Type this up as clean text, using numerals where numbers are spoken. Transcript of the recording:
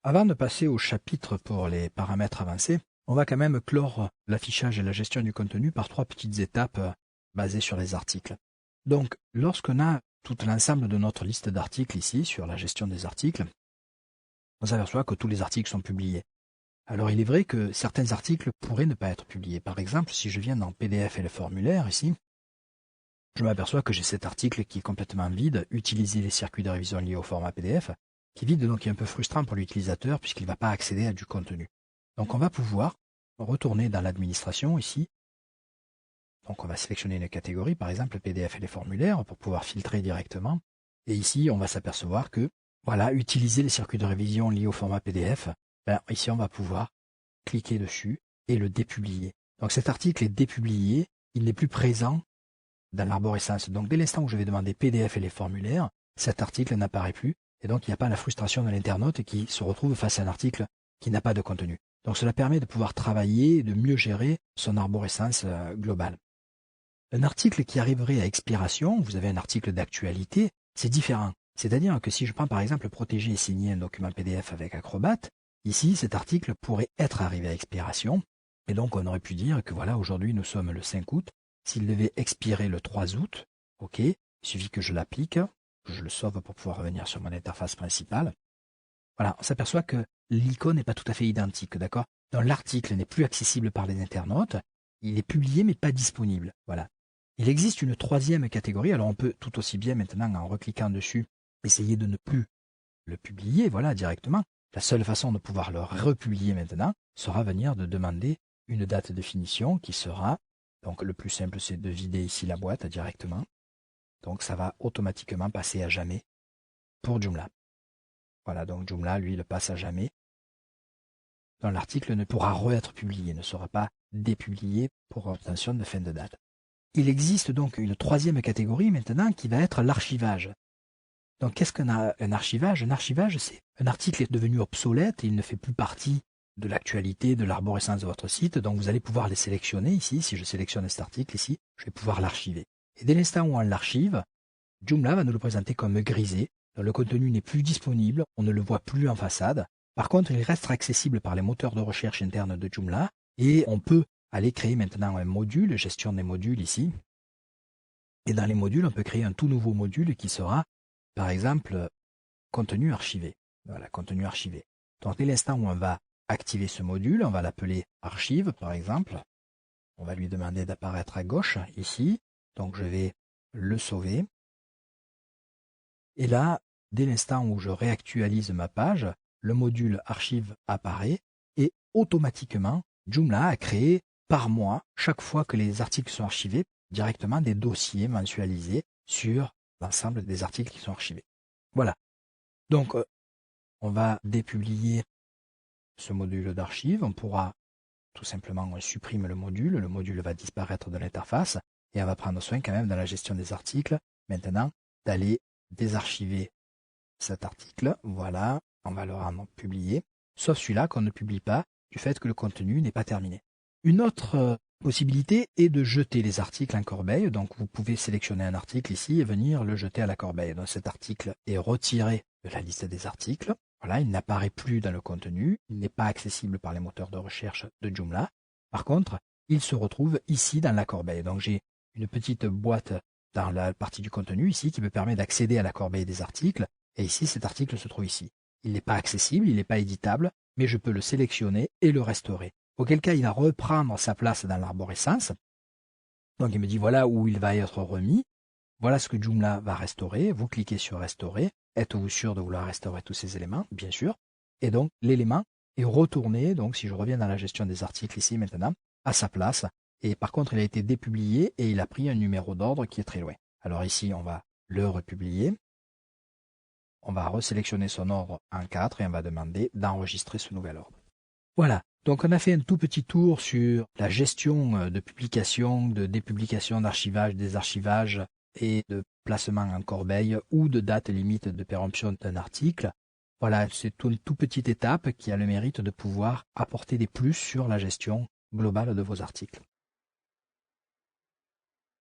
Avant de passer au chapitre pour les paramètres avancés, on va quand même clore l'affichage et la gestion du contenu par trois petites étapes basées sur les articles. Donc, lorsqu'on a tout l'ensemble de notre liste d'articles ici, sur la gestion des articles, on s'aperçoit que tous les articles sont publiés. Alors, il est vrai que certains articles pourraient ne pas être publiés. Par exemple, si je viens dans PDF et le formulaire ici, je m'aperçois que j'ai cet article qui est complètement vide, utiliser les circuits de révision liés au format PDF, qui est vide, donc qui est un peu frustrant pour l'utilisateur puisqu'il ne va pas accéder à du contenu. Donc on va pouvoir retourner dans l'administration ici. Donc on va sélectionner une catégorie, par exemple PDF et les formulaires, pour pouvoir filtrer directement. Et ici, on va s'apercevoir que, voilà, utiliser les circuits de révision liés au format PDF, ici on va pouvoir cliquer dessus et le dépublier. Donc cet article est dépublié, il n'est plus présent dans l'arborescence. Donc dès l'instant où je vais demander PDF et les formulaires, cet article n'apparaît plus, et donc il n'y a pas la frustration de l'internaute qui se retrouve face à un article qui n'a pas de contenu. Donc cela permet de pouvoir travailler et de mieux gérer son arborescence globale. Un article qui arriverait à expiration, vous avez un article d'actualité, c'est différent. C'est-à-dire que si je prends par exemple protéger et signer un document PDF avec Acrobat, ici cet article pourrait être arrivé à expiration, et donc on aurait pu dire que voilà, aujourd'hui nous sommes le 5 août, s'il devait expirer le 3 août, ok, il suffit que je l'applique, que je le sauve pour pouvoir revenir sur mon interface principale. Voilà, on s'aperçoit que l'icône n'est pas tout à fait identique, d'accord? Donc l'article n'est plus accessible par les internautes, il est publié mais pas disponible, voilà. Il existe une troisième catégorie, alors on peut tout aussi bien maintenant en recliquant dessus, essayer de ne plus le publier, voilà, directement. La seule façon de pouvoir le republier maintenant sera venir de demander une date de finition qui sera, donc le plus simple c'est de vider ici la boîte directement. Donc ça va automatiquement passer à jamais pour Joomla. Voilà, donc Joomla, lui, le passe à jamais. Donc l'article ne pourra re-être publié, ne sera pas dépublié pour obtention de fin de date. Il existe donc une troisième catégorie maintenant qui va être l'archivage. Donc qu'est-ce qu'un archivage? Un archivage, c'est un article est devenu obsolète et il ne fait plus partie de l'actualité, de l'arborescence de votre site. Donc vous allez pouvoir les sélectionner ici. Si je sélectionne cet article ici, je vais pouvoir l'archiver. Et dès l'instant où on l'archive, Joomla va nous le présenter comme grisé. Donc le contenu n'est plus disponible, on ne le voit plus en façade. Par contre, il reste accessible par les moteurs de recherche internes de Joomla et on peut aller créer maintenant un module, gestion des modules ici. Et dans les modules, on peut créer un tout nouveau module qui sera, par exemple, contenu archivé. Voilà, contenu archivé. Donc dès l'instant où on va activer ce module, on va l'appeler archive par exemple. On va lui demander d'apparaître à gauche ici. Donc je vais le sauver. Et là, dès l'instant où je réactualise ma page, le module archive apparaît et automatiquement, Joomla a créé par mois, chaque fois que les articles sont archivés, directement des dossiers mensualisés sur l'ensemble des articles qui sont archivés. Voilà. Donc, on va dépublier ce module d'archive. On pourra tout simplement supprimer le module va disparaître de l'interface et on va prendre soin quand même dans la gestion des articles maintenant d'aller désarchiver cet article. Voilà, on va le rendre publié, sauf celui-là qu'on ne publie pas du fait que le contenu n'est pas terminé. Une autre possibilité est de jeter les articles en corbeille. Donc vous pouvez sélectionner un article ici et venir le jeter à la corbeille. Donc cet article est retiré de la liste des articles. Voilà, il n'apparaît plus dans le contenu, il n'est pas accessible par les moteurs de recherche de Joomla. Par contre, il se retrouve ici dans la corbeille. Donc j'ai une petite boîte dans la partie du contenu ici qui me permet d'accéder à la corbeille des articles. Et ici, cet article se trouve ici. Il n'est pas accessible, il n'est pas éditable, mais je peux le sélectionner et le restaurer. Auquel cas, il va reprendre sa place dans l'arborescence. Donc il me dit voilà où il va être remis. Voilà ce que Joomla va restaurer. Vous cliquez sur restaurer. Êtes-vous sûr de vouloir restaurer tous ces éléments? Bien sûr. Et donc l'élément est retourné, donc si je reviens dans la gestion des articles ici maintenant, à sa place. Et par contre, il a été dépublié et il a pris un numéro d'ordre qui est très loin. Alors ici, on va le republier. On va resélectionner son ordre en 4 et on va demander d'enregistrer ce nouvel ordre. Voilà, donc on a fait un tout petit tour sur la gestion de publication, de dépublication, d'archivage, désarchivage et de placement en corbeille ou de date limite de péremption d'un article. Voilà, c'est une toute petite étape qui a le mérite de pouvoir apporter des plus sur la gestion globale de vos articles.